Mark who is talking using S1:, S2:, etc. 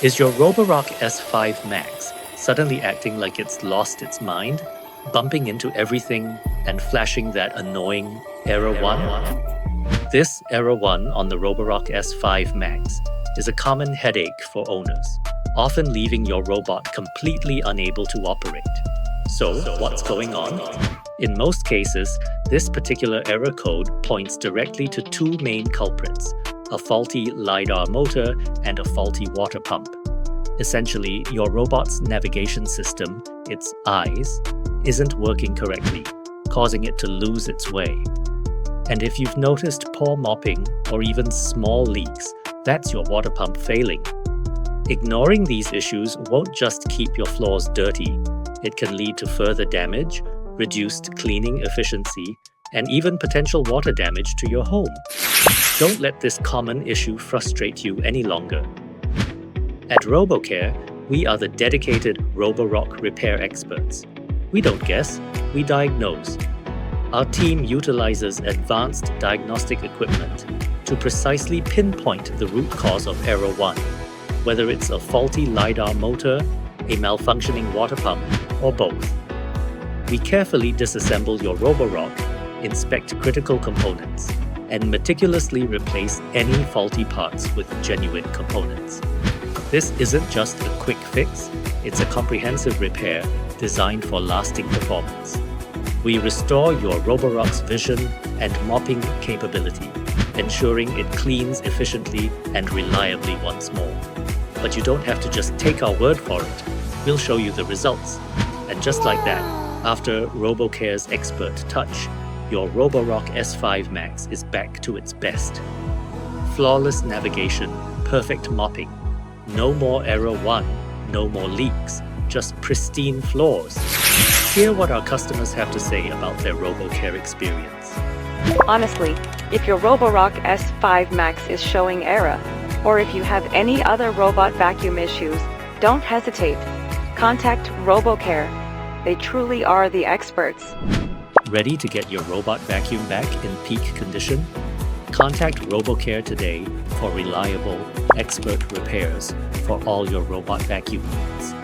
S1: Is your Roborock S5 MAX suddenly acting like it's lost its mind, bumping into everything and flashing that annoying Error 1? This Error 1 on the Roborock S5 MAX is a common headache for owners, often leaving your robot completely unable to operate. So, what's going on? In most cases, this particular error code points directly to two main culprits: a faulty LiDAR motor and a faulty water pump. Essentially, your robot's navigation system, its eyes, isn't working correctly, causing it to lose its way. And if you've noticed poor mopping or even small leaks, that's your water pump failing. Ignoring these issues won't just keep your floors dirty, it can lead to further damage, reduced cleaning efficiency, and even potential water damage to your home. Don't let this common issue frustrate you any longer. At RoboCare, we are the dedicated Roborock repair experts. We don't guess, we diagnose. Our team utilizes advanced diagnostic equipment to precisely pinpoint the root cause of Error 1, whether it's a faulty LiDAR motor, a malfunctioning water pump, or both. We carefully disassemble your Roborock, inspect critical components, and meticulously replace any faulty parts with genuine components. This isn't just a quick fix, it's a comprehensive repair designed for lasting performance. We restore your Roborock's vision and mopping capability, ensuring it cleans efficiently and reliably once more. But you don't have to just take our word for it. We'll show you the results. And just like that, after RoboCare's expert touch, your Roborock S5 MAX is back to its best. Flawless navigation, perfect mopping. No more Error 1, no more leaks, just pristine floors. Hear what our customers have to say about their RoboCare experience.
S2: Honestly, if your Roborock S5 MAX is showing error, or if you have any other robot vacuum issues, don't hesitate. Contact RoboCare. They truly are the experts.
S1: Ready to get your robot vacuum back in peak condition? Contact RoboCare today for reliable, expert repairs for all your robot vacuum needs.